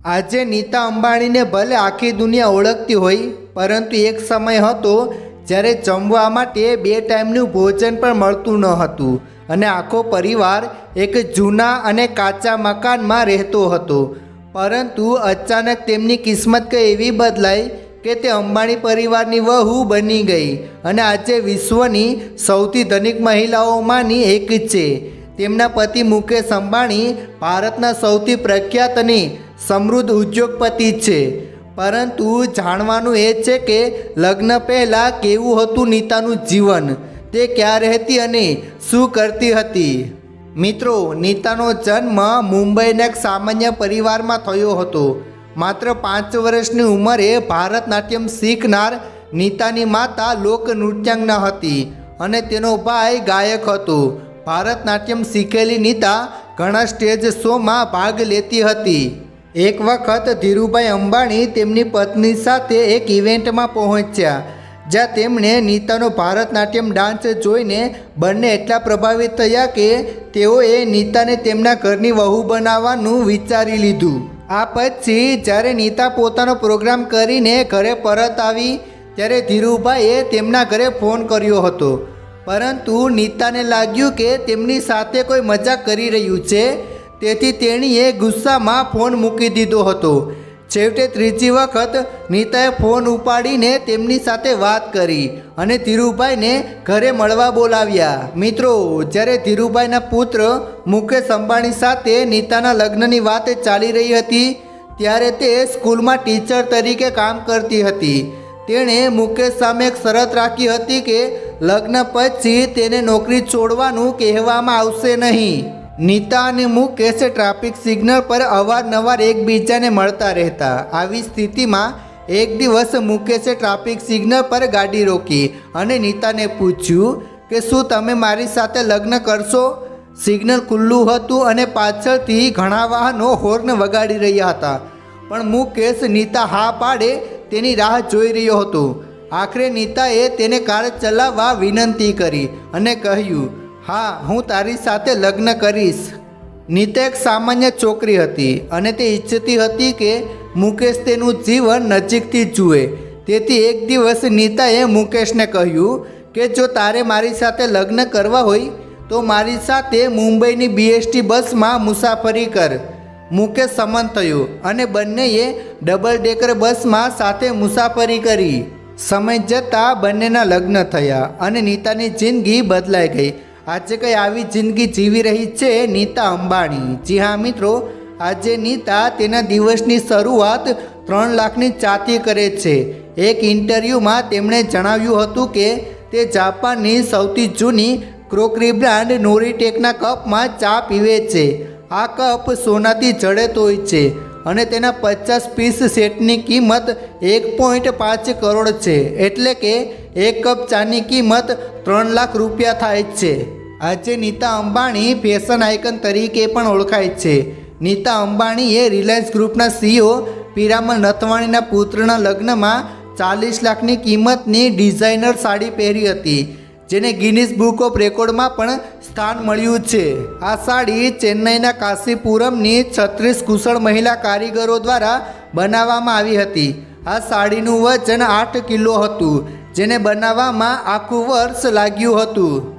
આજે નીતા અંબાણીને ભલે આખી દુનિયા ઓળખતી હોય, પરંતુ એક સમય હતો જ્યારે જમવા માટે 2 ટાઈમનું ભોજન પણ મળતું ન હતું અને આખો પરિવાર એક જૂના અને કાચા મકાનમાં રહેતો હતો. પરંતુ અચાનક તેમની કિસ્મત કંઈ એવી બદલાઈ કે તે અંબાણી પરિવારની વહુ બની ગઈ અને આજે વિશ્વની સૌથી ધનિક મહિલાઓમાંની એક છે. તેમના પતિ મુકેશ અંબાણી ભારતના સૌથી પ્રખ્યાત અને સમૃદ્ધ ઉદ્યોગપતિ છે. પરંતુ જાણવાનું એ છે કે લગ્ન પહેલાં કેવું હતું નીતાનું જીવન, તે ક્યાં રહેતી અને શું કરતી હતી. મિત્રો, નીતાનો જન્મ મુંબઈના એક સામાન્ય પરિવારમાં થયો હતો. માત્ર 5 વર્ષની ઉંમરે ભરતનાટ્યમ શીખનાર નીતાની માતા લોકનૃત્યાંગના હતી અને તેનો ભાઈ ગાયક હતો. ભરતનાટ્યમ શીખેલી નીતા ઘણા સ્ટેજ શોમાં ભાગ લેતી હતી. એક વખત ધીરુભાઈ અંબાણી તેમની પત્ની સાથે એક ઇવેન્ટમાં પહોંચ્યા, જ્યાં તેમણે નીતાનો ભરતનાટ્યમ ડાન્સ જોઈને બંને એટલા પ્રભાવિત થયા કે તેઓએ નીતાને તેમના ઘરની વહુ બનાવવાનું વિચારી લીધું. આ પછી જ્યારે નીતા પોતાનો પ્રોગ્રામ કરીને ઘરે પરત આવી ત્યારે ધીરુભાઈએ તેમના ઘરે ફોન કર્યો હતો. પરંતુ નીતાને લાગ્યું કે તેમની સાથે કોઈ મજાક કરી રહ્યું છે, તેથી તેણીએ ગુસ્સામાં ફોન મૂકી દીધો હતો. છેવટે ત્રીજી વખત નીતાએ ફોન ઉપાડીને તેમની સાથે વાત કરી અને ધીરુભાઈને ઘરે મળવા બોલાવ્યા. મિત્રો, જ્યારે ધીરુભાઈના પુત્ર મુકેશ અંબાણી સાથે નીતાના લગ્નની વાત ચાલી રહી હતી ત્યારે તે સ્કૂલમાં ટીચર તરીકે કામ કરતી હતી. તેણે મુકેશ સામે એક શરત રાખી હતી કે લગ્ન પછી તેને નોકરી છોડવાનું કહેવામાં આવશે નહીં. નીતા અને મુકેશ ટ્રાફિક સિગ્નલ પર અવારનવાર એકબીજાને મળતા રહેતા. આવી સ્થિતિમાં એક દિવસ મુકેશે ટ્રાફિક સિગ્નલ પર ગાડી રોકી અને નીતાને પૂછ્યું કે શું તમે મારી સાથે લગ્ન કરશો. સિગ્નલ ખુલ્લું હતું અને પાછળથી ઘણા વાહનો હોર્ન વગાડી રહ્યા હતા, પણ મુકેશ નીતા હા પાડે તેની રાહ જોઈ રહ્યો હતો. આખરે નીતાએ તેને કાર ચલાવવા વિનંતી કરી અને કહ્યું, હા, હું તારી સાથે લગ્ન કરીશ. નીતા એક સામાન્ય છોકરી હતી અને તે ઈચ્છતી હતી કે મુકેશ તેનું જીવન નજીકથી જુએ. તેથી એક દિવસ નીતાએ મુકેશને કહ્યું કે જો તારે મારી સાથે લગ્ન કરવા હોય તો મારી સાથે મુંબઈની BST બસમાં મુસાફરી કર. મુકેશ સંમત થયો અને બંનેએ ડબલ ડેકર બસમાં સાથે મુસાફરી કરી. સમય જતાં બંનેના લગ્ન થયા અને નીતાની જિંદગી બદલાઈ ગઈ. આજે કંઈ આવી જિંદગી જીવી રહી છે નીતા અંબાણી. જી હા મિત્રો, આજે નીતા તેના દિવસની શરૂઆત 3 લાખની ચાથી કરે છે. એક ઇન્ટરવ્યૂમાં તેમણે જણાવ્યું હતું કે તે જાપાનની સૌથી જૂની ક્રોકરી બ્રાન્ડ નોરીટેકના કપમાં ચા પીવે છે. આ કપ સોનાથી જડિત હોય છે અને તેના 50 પીસ સેટની કિંમત 1.5 કરોડ છે. એટલે કે એક કપ ચાની કિંમત 3 લાખ રૂપિયા થાય છે. આજે નીતા અંબાણી ફેશન આઇકન તરીકે પણ ઓળખાય છે. નીતા અંબાણીએ રિલાયન્સ ગ્રુપના CEO પીરામલ નથવાણીના પુત્રના લગ્નમાં 40 લાખની કિંમતની ડિઝાઇનર સાડી પહેરી હતી, જેને ગિનીસ બુક ઓફ રેકોર્ડમાં પણ સ્થાન મળ્યું છે. આ સાડી ચેન્નઈના કાશીપુરમની 36 કુશળ મહિલા કારીગરો દ્વારા બનાવવામાં આવી હતી. આ સાડીનું વજન 8 કિલો હતું, જેને બનાવવામાં આખું વર્ષ લાગ્યું હતું.